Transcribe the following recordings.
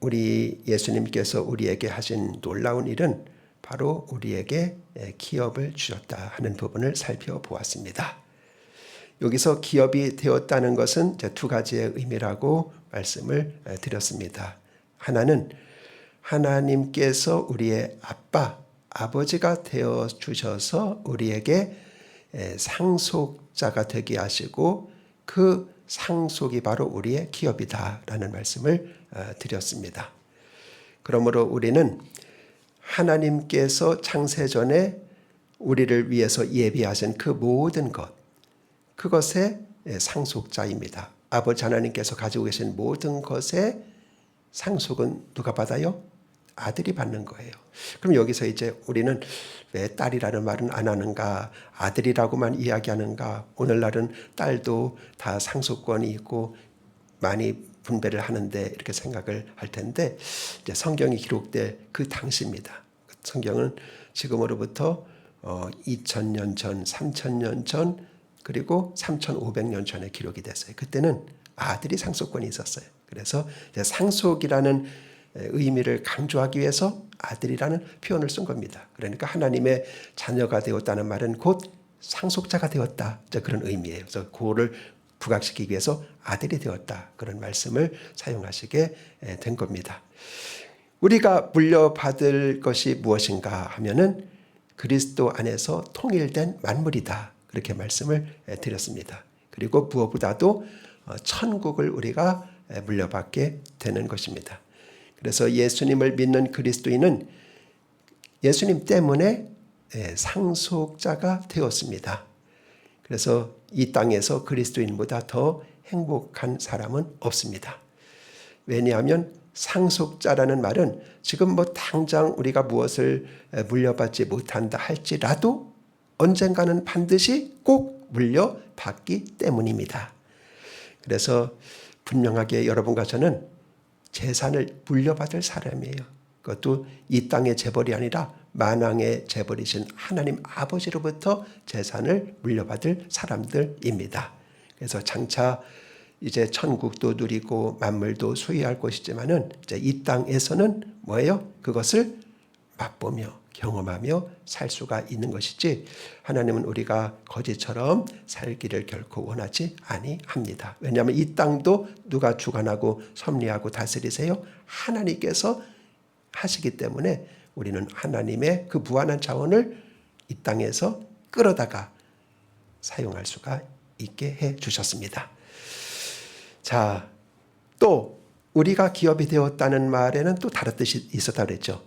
우리 예수님께서 우리에게 하신 놀라운 일은 바로 우리에게 기업을 주셨다 하는 부분을 살펴보았습니다. 여기서 기업이 되었다는 것은 두 가지의 의미라고 말씀을 드렸습니다. 하나는 하나님께서 우리의 아버지가 되어 주셔서 우리에게 상속자가 되게 하시고 그 상속이 바로 우리의 기업이다라는 말씀을 드렸습니다. 그러므로 우리는 하나님께서 창세전에 우리를 위해서 예비하신 그 모든 것, 그것의 상속자입니다. 아버지 하나님께서 가지고 계신 모든 것의 상속은 누가 받아요? 아들이 받는 거예요. 그럼 여기서 이제 우리는 왜 딸이라는 말은 안 하는가, 아들이라고만 이야기하는가, 오늘날은 딸도 다 상속권이 있고 많이 분배를 하는데 이렇게 생각을 할 텐데, 이제 성경이 기록될 그 당시입니다. 성경은 지금으로부터 2000년 전, 3000년 전, 그리고 3500년 전에 기록이 됐어요. 그때는 아들이 상속권이 있었어요. 그래서 이제 상속이라는 의미를 강조하기 위해서 아들이라는 표현을 쓴 겁니다. 그러니까 하나님의 자녀가 되었다는 말은 곧 상속자가 되었다, 그런 의미예요. 그래서 그거를 부각시키기 위해서 아들이 되었다, 그런 말씀을 사용하시게 된 겁니다. 우리가 물려받을 것이 무엇인가 하면은 그리스도 안에서 통일된 만물이다, 그렇게 말씀을 드렸습니다. 그리고 무엇보다도 천국을 우리가 물려받게 되는 것입니다. 그래서 예수님을 믿는 그리스도인은 예수님 때문에 상속자가 되었습니다. 그래서 이 땅에서 그리스도인보다 더 행복한 사람은 없습니다. 왜냐하면 상속자라는 말은 지금 당장 우리가 무엇을 물려받지 못한다 할지라도 언젠가는 반드시 꼭 물려받기 때문입니다. 그래서 분명하게 여러분과 저는 재산을 물려받을 사람이에요. 그것도 이 땅의 재벌이 아니라 만왕의 재벌이신 하나님 아버지로부터 재산을 물려받을 사람들입니다. 그래서 장차 이제 천국도 누리고 만물도 소유할 것이지만은 이제 이 땅에서는 뭐예요? 그것을 맛보며 경험하며 살 수가 있는 것이지, 하나님은 우리가 거지처럼 살기를 결코 원하지 아니합니다. 왜냐하면 이 땅도 누가 주관하고 섭리하고 다스리세요? 하나님께서 하시기 때문에 우리는 하나님의 그 무한한 자원을 이 땅에서 끌어다가 사용할 수가 있게 해 주셨습니다. 자, 또 우리가 기업이 되었다는 말에는 또 다른 뜻이 있었다고 그랬죠.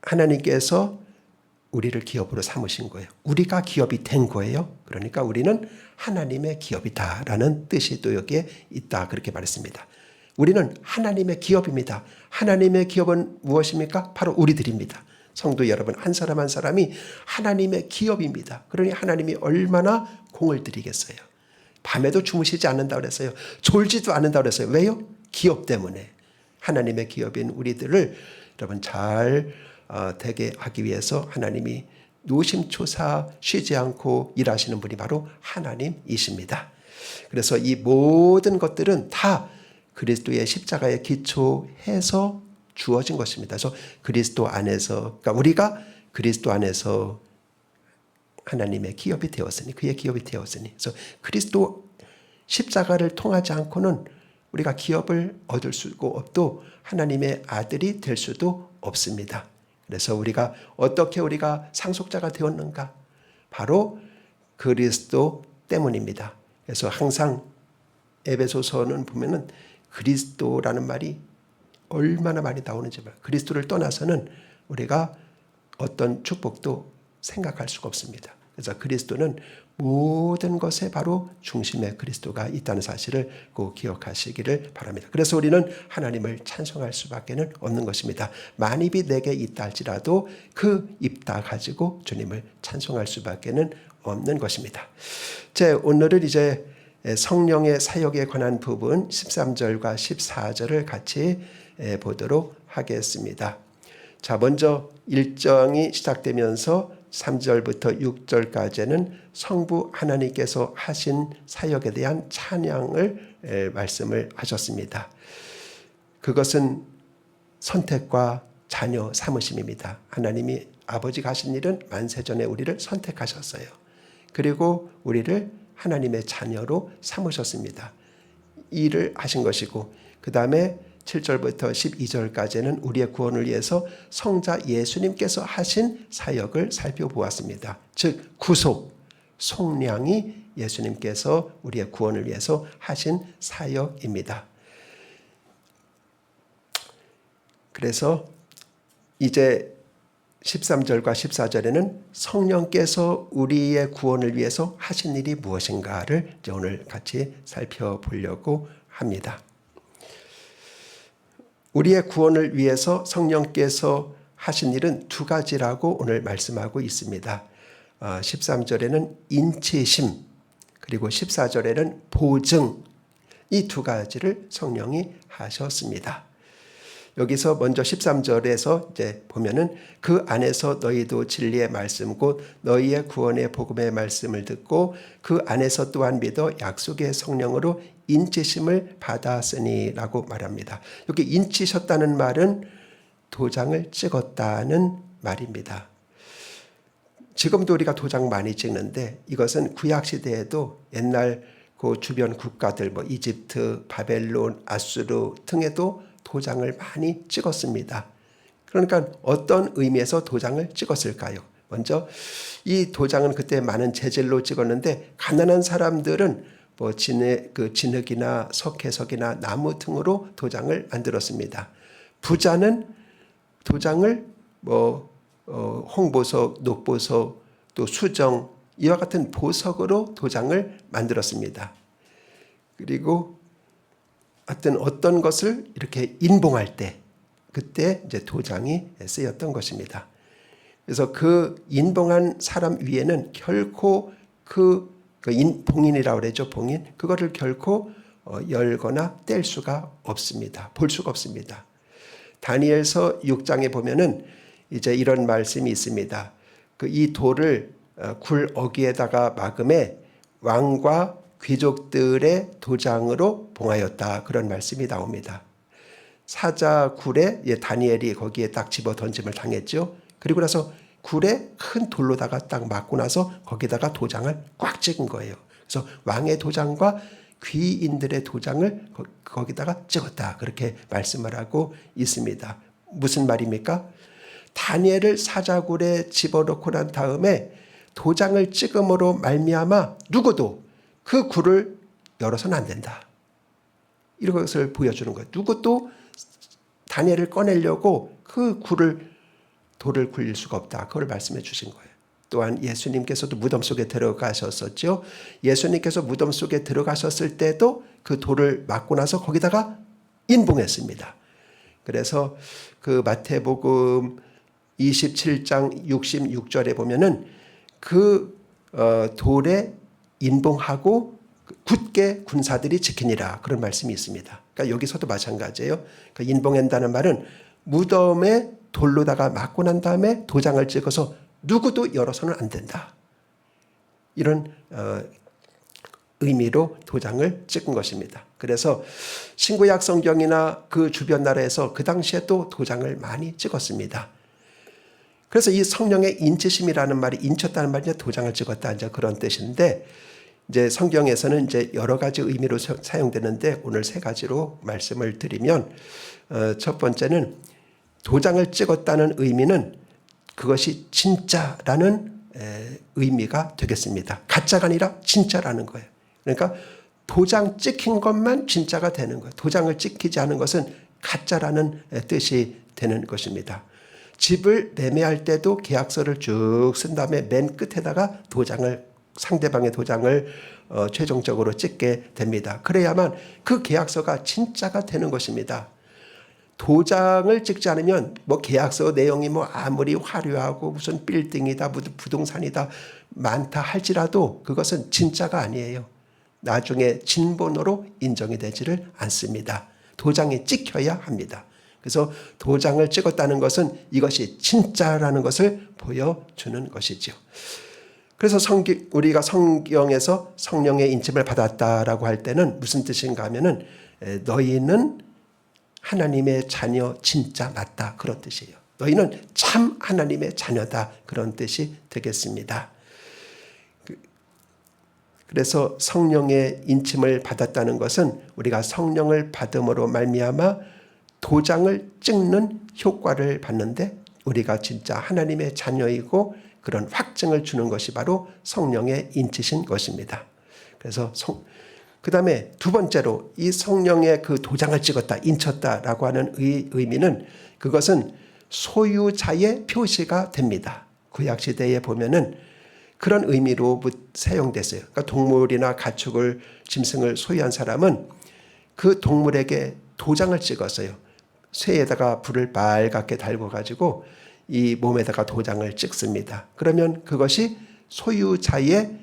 하나님께서 우리를 기업으로 삼으신 거예요. 우리가 기업이 된 거예요. 그러니까 우리는 하나님의 기업이다라는 뜻이 또 여기에 있다, 그렇게 말했습니다. 우리는 하나님의 기업입니다. 하나님의 기업은 무엇입니까? 바로 우리들입니다. 성도 여러분, 한 사람 한 사람이 하나님의 기업입니다. 그러니 하나님이 얼마나 공을 들이겠어요. 밤에도 주무시지 않는다고 그랬어요. 졸지도 않는다고 그랬어요. 왜요? 기업 때문에. 하나님의 기업인 우리들을 여러분 잘 되게 하기 위해서 하나님이 노심초사 쉬지 않고 일하시는 분이 바로 하나님이십니다. 그래서 이 모든 것들은 다 그리스도의 십자가에 기초해서 주어진 것입니다. 그래서 그리스도 안에서, 그러니까 우리가 그리스도 안에서 하나님의 기업이 되었으니, 그의 기업이 되었으니, 그래서 그리스도 십자가를 통하지 않고는 우리가 기업을 얻을 수가 없고 하나님의 아들이 될 수도 없습니다. 그래서 어떻게 우리가 상속자가 되었는가? 바로 그리스도 때문입니다. 그래서 항상 에베소서는 보면은 그리스도라는 말이 얼마나 많이 나오는지 봐요. 그리스도를 떠나서는 우리가 어떤 축복도 생각할 수가 없습니다. 그래서 그리스도는 모든 것에 바로 중심에 그리스도가 있다는 사실을 꼭 기억하시기를 바랍니다. 그래서 우리는 하나님을 찬송할 수밖에 없는 것입니다. 만입이 내게 있다 할지라도 그 입 다 가지고 주님을 찬송할 수밖에 없는 것입니다. 오늘은 이제 성령의 사역에 관한 부분 13절과 14절을 같이 보도록 하겠습니다. 자, 먼저 일정이 시작되면서 3절부터 6절까지는 성부 하나님께서 하신 사역에 대한 찬양을 말씀을 하셨습니다. 그것은 선택과 자녀 삼으심입니다. 하나님이 아버지가 하신 일은 만세전에 우리를 선택하셨어요. 그리고 우리를 하나님의 자녀로 삼으셨습니다. 일을 하신 것이고, 그 다음에 7절부터 12절까지는 우리의 구원을 위해서 성자 예수님께서 하신 사역을 살펴보았습니다. 즉 구속, 속량이 예수님께서 우리의 구원을 위해서 하신 사역입니다. 그래서 이제 13절과 14절에는 성령께서 우리의 구원을 위해서 하신 일이 무엇인가를 이제 오늘 같이 살펴보려고 합니다. 우리의 구원을 위해서 성령께서 하신 일은 두 가지라고 오늘 말씀하고 있습니다. 13절에는 인치심, 그리고 14절에는 보증, 이 두 가지를 성령이 하셨습니다. 여기서 먼저 13절에서 이제 보면은 그 안에서 너희도 진리의 말씀 곧 너희의 구원의 복음의 말씀을 듣고 그 안에서 또한 믿어 약속의 성령으로 인치심을 받았으니라고 말합니다. 여기 인치셨다는 말은 도장을 찍었다는 말입니다. 지금도 우리가 도장 많이 찍는데 이것은 구약 시대에도 옛날 그 주변 국가들 뭐 이집트, 바벨론, 아수르 등에도 도장을 많이 찍었습니다. 그러니까 어떤 의미에서 도장을 찍었을까요? 먼저 이 도장은 그때 많은 재질로 찍었는데 가난한 사람들은 뭐 진흙이나 석회석이나 나무 등으로 도장을 만들었습니다. 부자는 도장을 홍보석, 녹보석, 또 수정 이와 같은 보석으로 도장을 만들었습니다. 그리고 어떤 것을 이렇게 인봉할 때 그때 이제 도장이 쓰였던 것입니다. 그래서 그 인봉한 사람 위에는 결코 그 봉인이라고 그러죠. 봉인. 그거를 결코 열거나 뗄 수가 없습니다. 볼 수가 없습니다. 다니엘서 6장에 보면은 이제 이런 말씀이 있습니다. 이 돌을 굴 어귀에다가 막음에 왕과 귀족들의 도장으로 봉하였다. 그런 말씀이 나옵니다. 사자 굴에 다니엘이 거기에 딱 집어 던짐을 당했죠. 그리고 나서 굴에 큰 돌로다가 딱 막고 나서 거기다가 도장을 꽉 찍은 거예요. 그래서 왕의 도장과 귀인들의 도장을 거기다가 찍었다. 그렇게 말씀을 하고 있습니다. 무슨 말입니까? 다니엘을 사자굴에 집어넣고 난 다음에 도장을 찍음으로 말미암아 누구도 그 굴을 열어서는 안 된다. 이것을 보여주는 거예요. 누구도 다니엘을 꺼내려고 그 돌을 굴릴 수가 없다. 그걸 말씀해 주신 거예요. 또한 예수님께서도 무덤 속에 들어가셨었죠. 예수님께서 무덤 속에 들어가셨을 때도 그 돌을 막고 나서 거기다가 인봉했습니다. 그래서 그 마태복음 27장 66절에 보면은 그 돌에 인봉하고 굳게 군사들이 지키니라 그런 말씀이 있습니다. 그러니까 여기서도 마찬가지예요. 그러니까 인봉한다는 말은 무덤에 돌로다가 막고 난 다음에 도장을 찍어서 누구도 열어서는 안 된다. 이런 의미로 도장을 찍은 것입니다. 그래서 신구약 성경이나 그 주변 나라에서 그 당시에 또 도장을 많이 찍었습니다. 그래서 이 성령의 인치심이라는 말이 인쳤다는 말이 도장을 찍었다 이제 그런 뜻인데 이제 성경에서는 이제 여러 가지 의미로 사용되는데 오늘 세 가지로 말씀을 드리면 첫 번째는 도장을 찍었다는 의미는 그것이 진짜라는 의미가 되겠습니다. 가짜가 아니라 진짜라는 거예요. 그러니까 도장 찍힌 것만 진짜가 되는 거예요. 도장을 찍히지 않은 것은 가짜라는 뜻이 되는 것입니다. 집을 매매할 때도 계약서를 쭉 쓴 다음에 맨 끝에다가 상대방의 도장을 최종적으로 찍게 됩니다. 그래야만 그 계약서가 진짜가 되는 것입니다. 도장을 찍지 않으면 계약서 내용이 아무리 화려하고 무슨 빌딩이다, 부동산이다 많다 할지라도 그것은 진짜가 아니에요. 나중에 진본으로 인정이 되지를 않습니다. 도장이 찍혀야 합니다. 그래서 도장을 찍었다는 것은 이것이 진짜라는 것을 보여주는 것이죠. 그래서 우리가 성경에서 성령의 인침을 받았다라고 할 때는 무슨 뜻인가 하면은 너희는 하나님의 자녀 진짜 맞다 그런 뜻이에요. 너희는 참 하나님의 자녀다 그런 뜻이 되겠습니다. 그래서 성령의 인침을 받았다는 것은 우리가 성령을 받음으로 말미암아 도장을 찍는 효과를 받는데 우리가 진짜 하나님의 자녀이고 그런 확증을 주는 것이 바로 성령의 인치신 것입니다. 그래서 그 다음에 두 번째로 이 성령의 그 도장을 찍었다, 인쳤다라고 하는 의미는 그것은 소유자의 표시가 됩니다. 구약시대에 보면은 그런 의미로 사용됐어요. 그러니까 동물이나 가축을, 짐승을 소유한 사람은 그 동물에게 도장을 찍었어요. 쇠에다가 불을 빨갛게 달궈가지고 이 몸에다가 도장을 찍습니다. 그러면 그것이 소유자의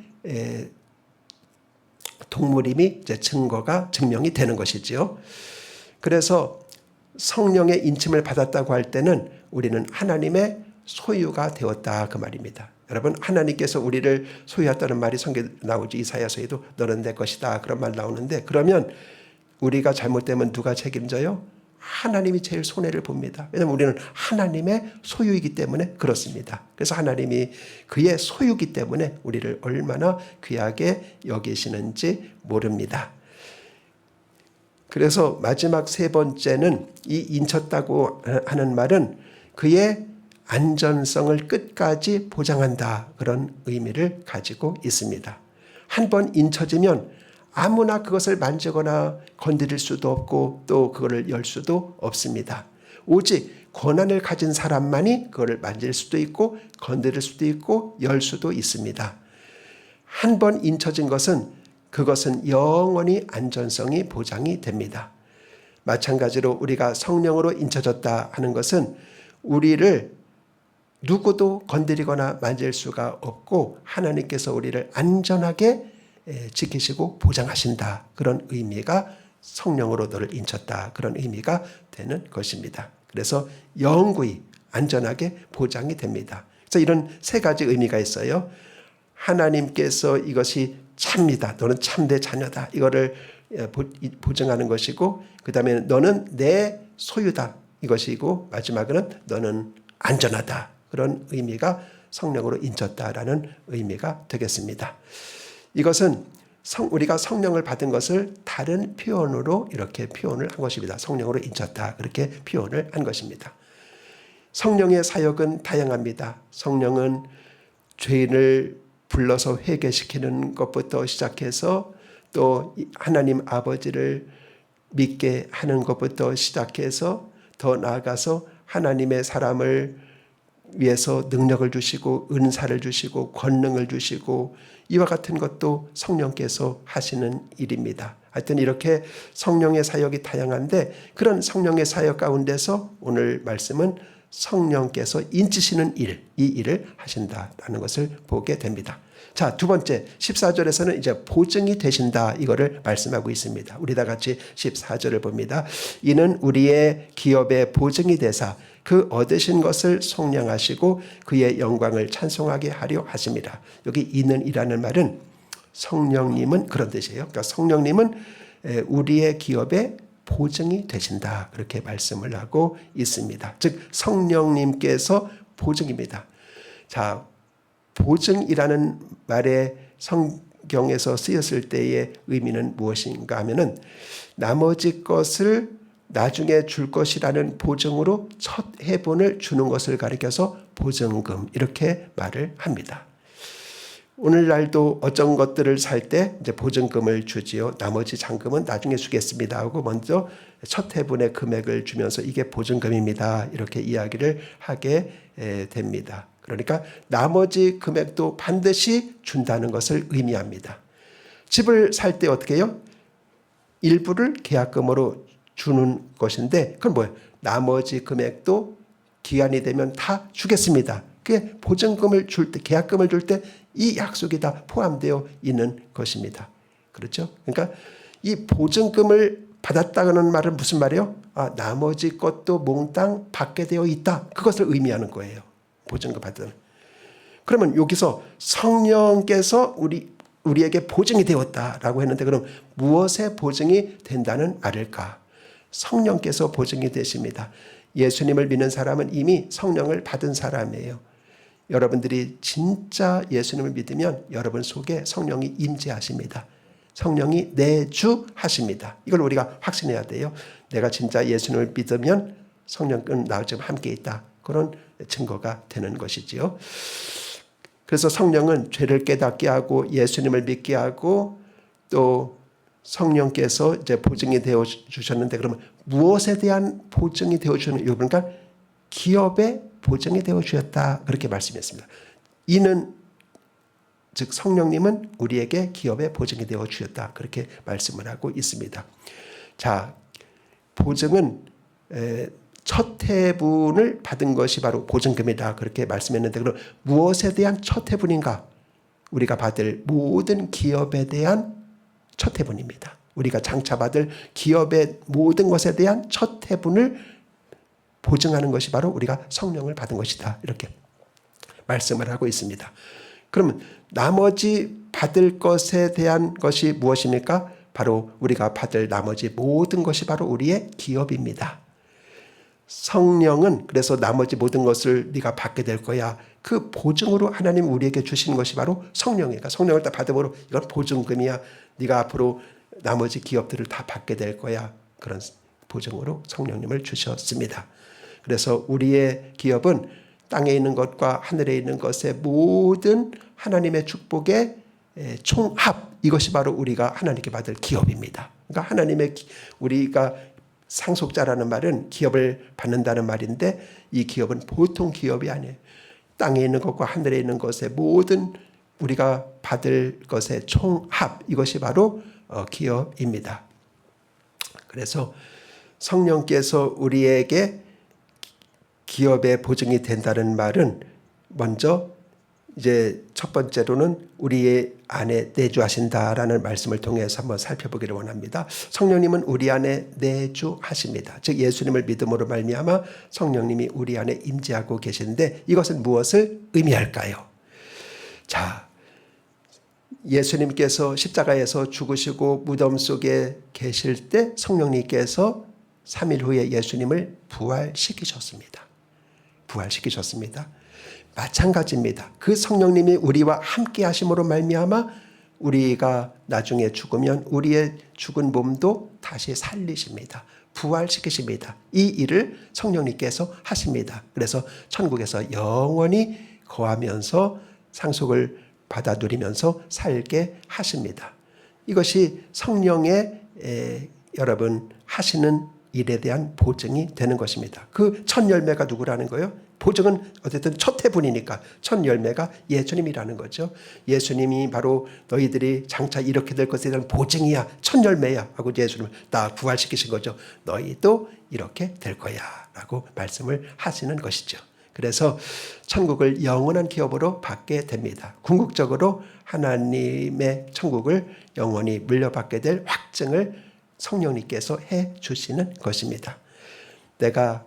동물임이 이제 증명이 되는 것이지요. 그래서 성령의 인침을 받았다고 할 때는 우리는 하나님의 소유가 되었다 그 말입니다. 여러분, 하나님께서 우리를 소유했다는 말이 성경에 나오지. 이사야서에도 너는 내 것이다 그런 말 나오는데, 그러면 우리가 잘못되면 누가 책임져요? 하나님이 제일 손해를 봅니다. 왜냐하면 우리는 하나님의 소유이기 때문에 그렇습니다. 그래서 하나님이 그의 소유이기 때문에 우리를 얼마나 귀하게 여기시는지 모릅니다. 그래서 마지막 세 번째는 이 인쳤다고 하는 말은 그의 안전성을 끝까지 보장한다 그런 의미를 가지고 있습니다. 한번 인쳐지면 아무나 그것을 만지거나 건드릴 수도 없고 또 그거를 열 수도 없습니다. 오직 권한을 가진 사람만이 그거를 만질 수도 있고 건드릴 수도 있고 열 수도 있습니다. 한번 인쳐진 것은 그것은 영원히 안전성이 보장이 됩니다. 마찬가지로 우리가 성령으로 인쳐졌다 하는 것은 우리를 누구도 건드리거나 만질 수가 없고 하나님께서 우리를 안전하게 지키시고 보장하신다. 그런 의미가 성령으로 너를 인쳤다. 그런 의미가 되는 것입니다. 그래서 영구히 안전하게 보장이 됩니다. 그래서 이런 세 가지 의미가 있어요. 하나님께서 이것이 참이다. 너는 참 내 자녀다. 이거를 보증하는 것이고, 그 다음에 너는 내 소유다. 이것이고, 마지막은 너는 안전하다. 그런 의미가 성령으로 인쳤다라는 의미가 되겠습니다. 이것은 우리가 성령을 받은 것을 다른 표현으로 이렇게 표현을 한 것입니다. 성령으로 인쳤다. 그렇게 표현을 한 것입니다. 성령의 사역은 다양합니다. 성령은 죄인을 불러서 회개시키는 것부터 시작해서 또 하나님 아버지를 믿게 하는 것부터 시작해서 더 나아가서 하나님의 사람을 위해서 능력을 주시고 은사를 주시고 권능을 주시고 이와 같은 것도 성령께서 하시는 일입니다. 하여튼 이렇게 성령의 사역이 다양한데 그런 성령의 사역 가운데서 오늘 말씀은 성령께서 인치시는 일, 이 일을 하신다라는 것을 보게 됩니다. 자, 두 번째 14절에서는 이제 보증이 되신다 이거를 말씀하고 있습니다. 우리 다 같이 14절을 봅니다. 이는 우리의 기업의 보증이 되사 그 얻으신 것을 속량하시고 그의 영광을 찬송하게 하려 하십니다. 여기 있는 이라는 말은 성령님은 그런 뜻이에요. 그러니까 성령님은 우리의 기업의 보증이 되신다. 그렇게 말씀을 하고 있습니다. 즉 성령님께서 보증입니다. 자, 보증이라는 말에 성경에서 쓰였을 때의 의미는 무엇인가 하면은 나머지 것을 나중에 줄 것이라는 보증으로 첫 해본을 주는 것을 가리켜서 보증금 이렇게 말을 합니다. 오늘날도 어떤 것들을 살 때 이제 보증금을 주지요. 나머지 잔금은 나중에 주겠습니다 하고 먼저 첫 해분의 금액을 주면서 이게 보증금입니다. 이렇게 이야기를 하게 됩니다. 그러니까 나머지 금액도 반드시 준다는 것을 의미합니다. 집을 살 때 어떻게 해요? 일부를 계약금으로 주는 것인데 그건 뭐예요? 나머지 금액도 기한이 되면 다 주겠습니다. 그게 보증금을 줄 때, 계약금을 줄 때 이 약속이 다 포함되어 있는 것입니다. 그렇죠? 그러니까 이 보증금을 받았다는 말은 무슨 말이에요? 아, 나머지 것도 몽땅 받게 되어 있다. 그것을 의미하는 거예요. 보증금 받은. 그러면 여기서 성령께서 우리에게 보증이 되었다라고 했는데 그럼 무엇에 보증이 된다는 말일까? 성령께서 보증이 되십니다. 예수님을 믿는 사람은 이미 성령을 받은 사람이에요. 여러분들이 진짜 예수님을 믿으면 여러분 속에 성령이 임재하십니다. 성령이 내주하십니다. 이걸 우리가 확신해야 돼요. 내가 진짜 예수님을 믿으면 성령은 나와 지금 함께 있다. 그런 증거가 되는 것이지요. 그래서 성령은 죄를 깨닫게 하고 예수님을 믿게 하고 또 성령께서 이제 보증이 되어 주셨는데 그러면 무엇에 대한 보증이 되어 주는 그러니까 기업의 보증이 되어 주셨다 그렇게 말씀했습니다. 이는 즉 성령님은 우리에게 기업의 보증이 되어 주셨다 그렇게 말씀을 하고 있습니다. 자, 보증은 첫 해분을 받은 것이 바로 보증금이다 그렇게 말씀했는데 그럼 무엇에 대한 첫 해분인가? 우리가 받을 모든 기업에 대한 첫 해분입니다. 우리가 장차 받을 기업의 모든 것에 대한 첫 해분을 보증하는 것이 바로 우리가 성령을 받은 것이다 이렇게 말씀을 하고 있습니다. 그러면 나머지 받을 것에 대한 것이 무엇입니까? 바로 우리가 받을 나머지 모든 것이 바로 우리의 기업입니다. 성령은 그래서 나머지 모든 것을 네가 받게 될 거야. 그 보증으로 하나님 우리에게 주신 것이 바로 성령이니까 성령을 다 받음으로 이건 보증금이야. 네가 앞으로 나머지 기업들을 다 받게 될 거야. 그런 보증으로 성령님을 주셨습니다. 그래서 우리의 기업은 땅에 있는 것과 하늘에 있는 것의 모든 하나님의 축복의 총합 이것이 바로 우리가 하나님께 받을 기업입니다. 그러니까 하나님의 우리가 상속자라는 말은 기업을 받는다는 말인데 이 기업은 보통 기업이 아니에요. 땅에 있는 것과 하늘에 있는 것의 모든 우리가 받을 것의 총합 이것이 바로 기업입니다. 그래서 성령께서 우리에게 기업의 보증이 된다는 말은 먼저 이제 첫 번째로는 우리 안에 내주하신다라는 말씀을 통해서 한번 살펴보기를 원합니다. 성령님은 우리 안에 내주하십니다. 즉 예수님을 믿음으로 말미암아 성령님이 우리 안에 임재하고 계시는데 이것은 무엇을 의미할까요? 자, 예수님께서 십자가에서 죽으시고 무덤 속에 계실 때 성령님께서 3일 후에 예수님을 부활시키셨습니다. 마찬가지입니다. 그 성령님이 우리와 함께 하심으로 말미암아 우리가 나중에 죽으면 우리의 죽은 몸도 다시 살리십니다. 부활시키십니다. 이 일을 성령님께서 하십니다. 그래서 천국에서 영원히 거하면서 상속을 받아 누리면서 살게 하십니다. 이것이 성령의 여러분 하시는 일에 대한 보증이 되는 것입니다. 그 첫 열매가 누구라는 거예요? 보증은 어쨌든 첫 해분이니까 첫 열매가 예수님이라는 거죠. 예수님이 바로 너희들이 장차 이렇게 될 것에 대한 보증이야. 첫 열매야 하고 예수님을 다 부활시키신 거죠. 너희도 이렇게 될 거야 라고 말씀을 하시는 것이죠. 그래서 천국을 영원한 기업으로 받게 됩니다. 궁극적으로 하나님의 천국을 영원히 물려받게 될 확증을 성령님께서 해 주시는 것입니다. 내가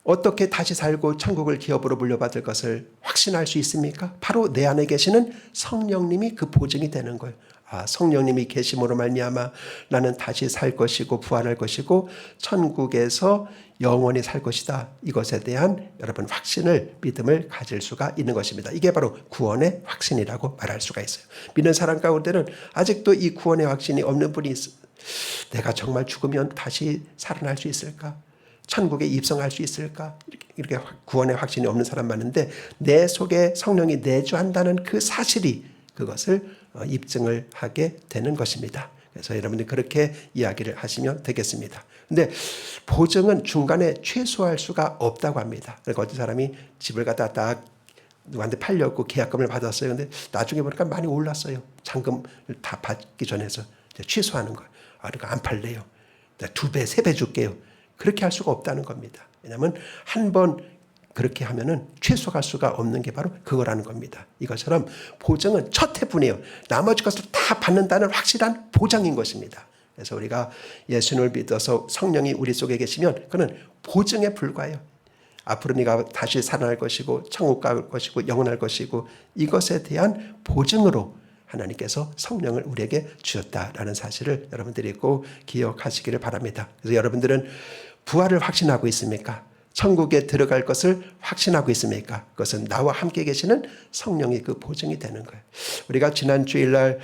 어떻게 다시 살고 천국을 기업으로 물려받을 것을 확신할 수 있습니까? 바로 내 안에 계시는 성령님이 그 보증이 되는 거예요. 성령님이 계심으로 말미암아 나는 다시 살 것이고 부활할 것이고 천국에서 영원히 살 것이다. 이것에 대한 여러분 확신을 믿음을 가질 수가 있는 것입니다. 이게 바로 구원의 확신이라고 말할 수가 있어요. 믿는 사람 가운데는 아직도 이 구원의 확신이 없는 분이 있어요. 내가 정말 죽으면 다시 살아날 수 있을까? 천국에 입성할 수 있을까? 이렇게 구원의 확신이 없는 사람 많은데 내 속에 성령이 내주한다는 그 사실이 그것을 입증을 하게 되는 것입니다. 그래서 여러분들 그렇게 이야기를 하시면 되겠습니다. 근데 보증은 중간에 최소화할 수가 없다고 합니다. 그러니까 어떤 사람이 집을 갖다 딱 누구한테 팔려고 계약금을 받았어요. 근데 나중에 보니까 많이 올랐어요. 잔금을 다 받기 전에서 취소하는 거예요. 그러니까 안 팔래요. 2배, 3배 줄게요. 그렇게 할 수가 없다는 겁니다. 왜냐하면 한 번 그렇게 하면은 최소화할 수가 없는 게 바로 그거라는 겁니다. 이것처럼 보증은 첫 해분이에요. 나머지 것을 다 받는다는 확실한 보장인 것입니다. 그래서 우리가 예수님을 믿어서 성령이 우리 속에 계시면 그는 보증에 불과해요. 앞으로 네가 다시 살아날 것이고 천국 갈 것이고 영원할 것이고 이것에 대한 보증으로 하나님께서 성령을 우리에게 주셨다라는 사실을 여러분들이 꼭 기억하시기를 바랍니다. 그래서 여러분들은 부활을 확신하고 있습니까? 천국에 들어갈 것을 확신하고 있습니까? 그것은 나와 함께 계시는 성령이 그 보증이 되는 거예요. 우리가 지난 주일날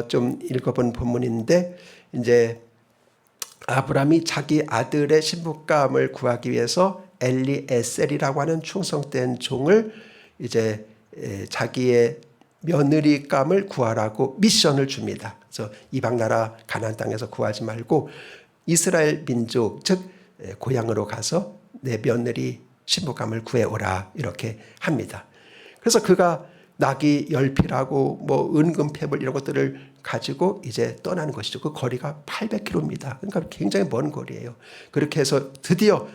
좀 읽어본 본문인데, 이제 아브라함이 자기 아들의 신부감을 구하기 위해서 엘리에셀이라고 하는 충성된 종을 이제 자기의 며느리감을 구하라고 미션을 줍니다. 그래서 이방 나라 가나안 땅에서 구하지 말고 이스라엘 민족, 즉 고향으로 가서 내 며느리 신부감을 구해오라, 이렇게 합니다. 그래서 그가 나귀 10필하고 뭐 은금패불 이런 것들을 가지고 이제 떠나는 것이죠. 그 거리가 800km입니다. 그러니까 굉장히 먼 거리예요. 그렇게 해서 드디어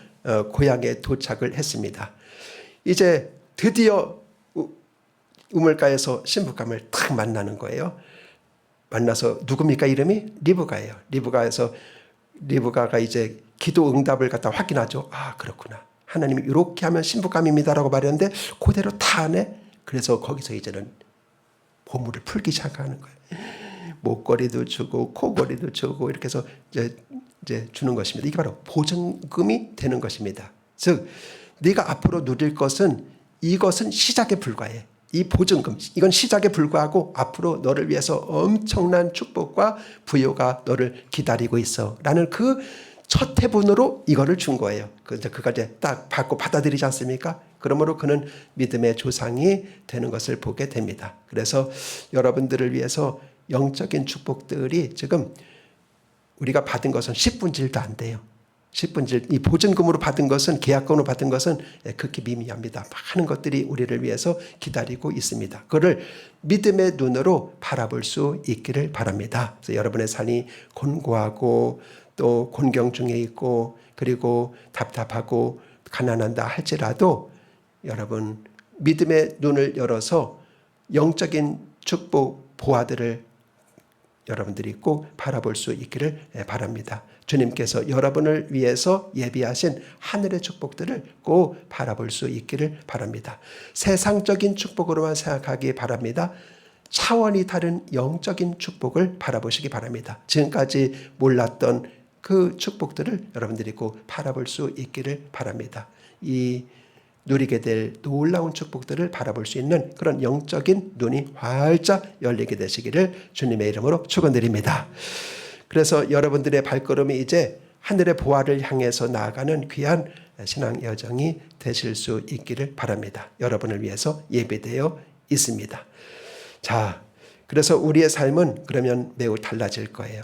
고향에 도착을 했습니다. 이제 드디어 우물가에서 신부감을 탁 만나는 거예요. 만나서 누굽니까? 이름이 리브가예요. 리브가가 이제 기도 응답을 갖다 확인하죠. 아, 그렇구나. 하나님이 이렇게 하면 신부감입니다라고 말했는데 그대로 다 하네. 그래서 거기서 이제는 보물을 풀기 시작하는 거예요. 목걸이도 주고 코걸이도 주고 이렇게 해서 이제 주는 것입니다. 이게 바로 보증금이 되는 것입니다. 즉 네가 앞으로 누릴 것은, 이것은 시작에 불과해. 이 보증금, 이건 시작에 불과하고 앞으로 너를 위해서 엄청난 축복과 부요가 너를 기다리고 있어 라는 그 첫 해분으로 이거를 준 거예요. 그가 이제 딱 받고 받아들이지 않습니까? 그러므로 그는 믿음의 조상이 되는 것을 보게 됩니다. 그래서 여러분들을 위해서 영적인 축복들이 지금 우리가 받은 것은 10분의 1도 안 돼요. 10분의 1, 이 보증금으로 받은 것은, 계약금으로 받은 것은 극히 미미합니다. 많은 것들이 우리를 위해서 기다리고 있습니다. 그거를 믿음의 눈으로 바라볼 수 있기를 바랍니다. 그래서 여러분의 삶이 곤고하고 또 곤경 중에 있고 그리고 답답하고 가난한다 할지라도 여러분 믿음의 눈을 열어서 영적인 축복 보화들을 여러분들이 꼭 바라볼 수 있기를 바랍니다. 주님께서 여러분을 위해서 예비하신 하늘의 축복들을 꼭 바라볼 수 있기를 바랍니다. 세상적인 축복으로만 생각하기 바랍니다. 차원이 다른 영적인 축복을 바라보시기 바랍니다. 지금까지 몰랐던 그 축복들을 여러분들이 꼭 바라볼 수 있기를 바랍니다. 이 누리게 될 놀라운 축복들을 바라볼 수 있는 그런 영적인 눈이 활짝 열리게 되시기를 주님의 이름으로 축원드립니다. 그래서 여러분들의 발걸음이 이제 하늘의 보화를 향해서 나아가는 귀한 신앙 여정이 되실 수 있기를 바랍니다. 여러분을 위해서 예배되어 있습니다. 자, 그래서 우리의 삶은 그러면 매우 달라질 거예요.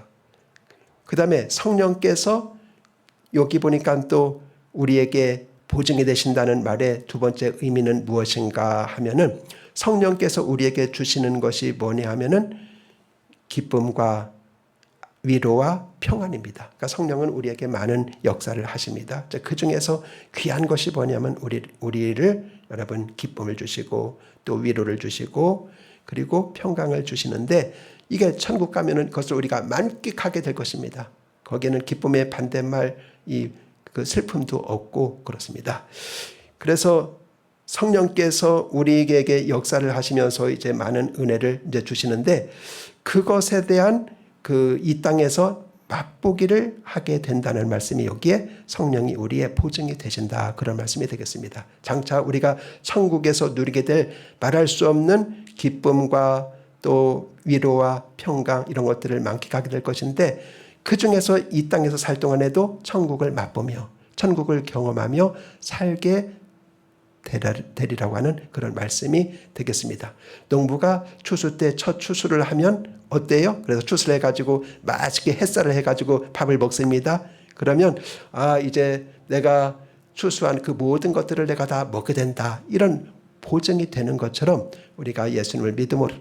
그 다음에 성령께서 여기 보니까 또 우리에게 보증이 되신다는 말의 두 번째 의미는 무엇인가 하면은, 성령께서 우리에게 주시는 것이 뭐냐 하면은 기쁨과 위로와 평안입니다. 그러니까 성령은 우리에게 많은 역사를 하십니다. 그 중에서 귀한 것이 뭐냐면 우리를 여러분 기쁨을 주시고 또 위로를 주시고 그리고 평강을 주시는데, 이게 천국 가면은 그것을 우리가 만끽하게 될 것입니다. 거기에는 기쁨의 반대말 그 슬픔도 없고 그렇습니다. 그래서 성령께서 우리에게 역사를 하시면서 이제 많은 은혜를 이제 주시는데, 그것에 대한 이 땅에서 맛보기를 하게 된다는 말씀이 여기에 성령이 우리의 보증이 되신다, 그런 말씀이 되겠습니다. 장차 우리가 천국에서 누리게 될 말할 수 없는 기쁨과 또 위로와 평강 이런 것들을 만끽하게 될 것인데, 그 중에서 이 땅에서 살 동안에도 천국을 맛보며 천국을 경험하며 살게 되리라고 하는 그런 말씀이 되겠습니다. 농부가 추수 때 첫 추수를 하면 어때요? 그래서 추수를 해가지고 맛있게 햇살을 해가지고 밥을 먹습니다. 그러면 이제 내가 추수한 그 모든 것들을 내가 다 먹게 된다, 이런 보증이 되는 것처럼 우리가 예수님을 믿음으로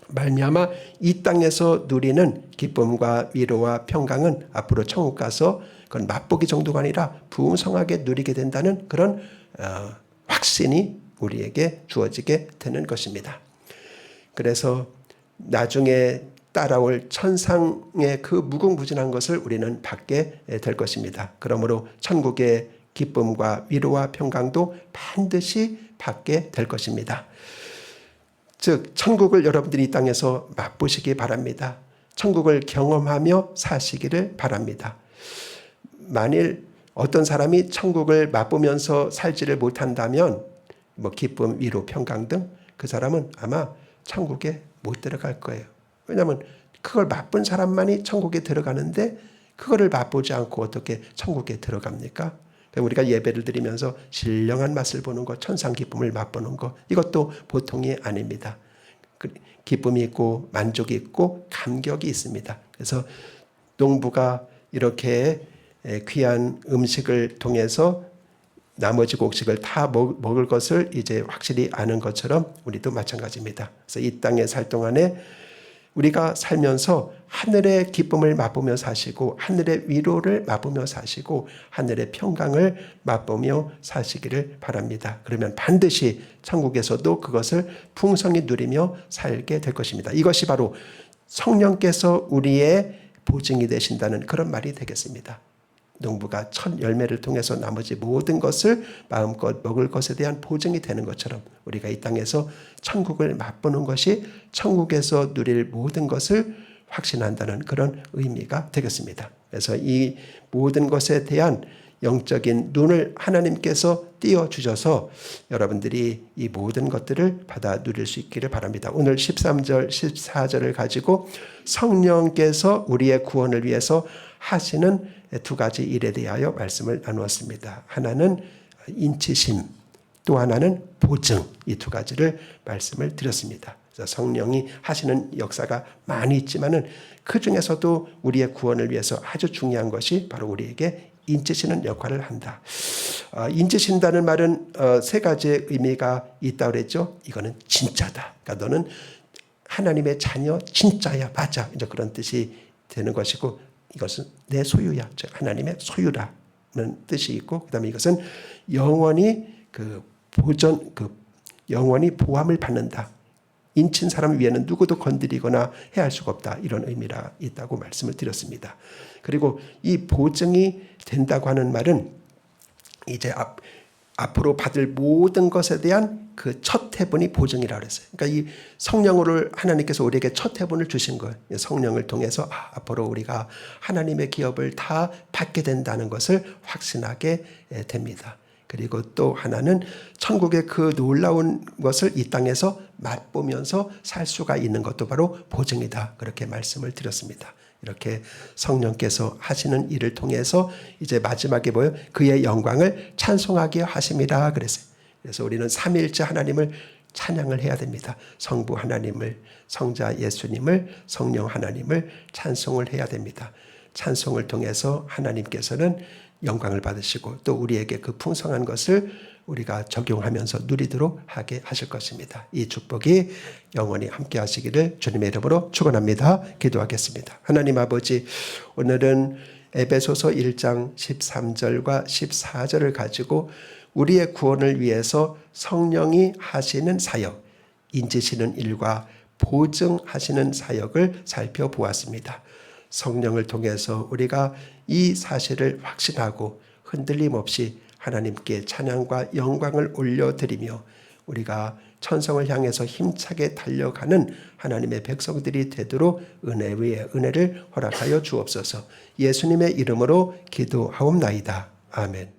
말미암아 이 땅에서 누리는 기쁨과 위로와 평강은 앞으로 천국 가서 그건 맛보기 정도가 아니라 풍성하게 누리게 된다는 그런 확신이 우리에게 주어지게 되는 것입니다. 그래서 나중에 따라올 천상의 그 무궁무진한 것을 우리는 받게 될 것입니다. 그러므로 천국의 기쁨과 위로와 평강도 반드시 받게 될 것입니다. 즉 천국을 여러분들이 이 땅에서 맛보시기 바랍니다. 천국을 경험하며 사시기를 바랍니다. 만일 어떤 사람이 천국을 맛보면서 살지를 못한다면 기쁨, 위로, 평강 등 그 사람은 아마 천국에 못 들어갈 거예요. 왜냐하면 그걸 맛본 사람만이 천국에 들어가는데 그거를 맛보지 않고 어떻게 천국에 들어갑니까? 우리가 예배를 드리면서 신령한 맛을 보는 것, 천상 기쁨을 맛보는 것, 이것도 보통이 아닙니다. 기쁨이 있고 만족이 있고 감격이 있습니다. 그래서 농부가 이렇게 귀한 음식을 통해서 나머지 곡식을 다 먹을 것을 이제 확실히 아는 것처럼 우리도 마찬가지입니다. 그래서 이 땅에 살 동안에 우리가 살면서 하늘의 기쁨을 맛보며 사시고 하늘의 위로를 맛보며 사시고 하늘의 평강을 맛보며 사시기를 바랍니다. 그러면 반드시 천국에서도 그것을 풍성히 누리며 살게 될 것입니다. 이것이 바로 성령께서 우리의 보증이 되신다는 그런 말이 되겠습니다. 농부가 첫 열매를 통해서 나머지 모든 것을 마음껏 먹을 것에 대한 보증이 되는 것처럼 우리가 이 땅에서 천국을 맛보는 것이 천국에서 누릴 모든 것을 확신한다는 그런 의미가 되겠습니다. 그래서 이 모든 것에 대한 영적인 눈을 하나님께서 띄워주셔서 여러분들이 이 모든 것들을 받아 누릴 수 있기를 바랍니다. 오늘 13절, 14절을 가지고 성령께서 우리의 구원을 위해서 하시는 두 가지 일에 대하여 말씀을 나누었습니다. 하나는 인치심, 또 하나는 보증, 이 두 가지를 말씀을 드렸습니다. 그래서 성령이 하시는 역사가 많이 있지만은 그 중에서도 우리의 구원을 위해서 아주 중요한 것이 바로 우리에게 인치시는 역할을 한다. 인치신다는 말은 세 가지의 의미가 있다고 그랬죠. 이거는 진짜다. 그러니까 너는 하나님의 자녀 진짜야, 맞아. 이제 그런 뜻이 되는 것이고, 이것은 내 소유야, 즉 하나님의 소유라는 뜻이 있고, 그다음에 이것은 영원히 영원히 보함을 받는다. 인친 사람 위에는 누구도 건드리거나 해할 수가 없다. 이런 의미가 있다고 말씀을 드렸습니다. 그리고 이 보증이 된다고 하는 말은 이제 앞으로 받을 모든 것에 대한 그 첫 해분이 보증이라고 그랬어요. 그러니까 이 성령을 하나님께서 우리에게 첫 해분을 주신 거예요. 성령을 통해서 앞으로 우리가 하나님의 기업을 다 받게 된다는 것을 확신하게 됩니다. 그리고 또 하나는 천국의 그 놀라운 것을 이 땅에서 맛보면서 살 수가 있는 것도 바로 보증이다. 그렇게 말씀을 드렸습니다. 이렇게 성령께서 하시는 일을 통해서 이제 마지막에 뭐예요? 그의 영광을 찬송하게 하심이라 그랬어요. 그래서 우리는 삼위일체 하나님을 찬양을 해야 됩니다. 성부 하나님을, 성자 예수님을, 성령 하나님을 찬송을 해야 됩니다. 찬송을 통해서 하나님께서는 영광을 받으시고 또 우리에게 그 풍성한 것을 우리가 적용하면서 누리도록 하게 하실 것입니다. 이 축복이 영원히 함께 하시기를 주님의 이름으로 축원합니다. 기도하겠습니다. 하나님 아버지, 오늘은 에베소서 1장 13절과 14절을 가지고 우리의 구원을 위해서 성령이 하시는 사역, 인지시는 일과 보증하시는 사역을 살펴보았습니다. 성령을 통해서 우리가 이 사실을 확신하고 흔들림 없이 하나님께 찬양과 영광을 올려드리며 우리가 천성을 향해서 힘차게 달려가는 하나님의 백성들이 되도록 은혜 위에 은혜를 허락하여 주옵소서. 예수님의 이름으로 기도하옵나이다. 아멘.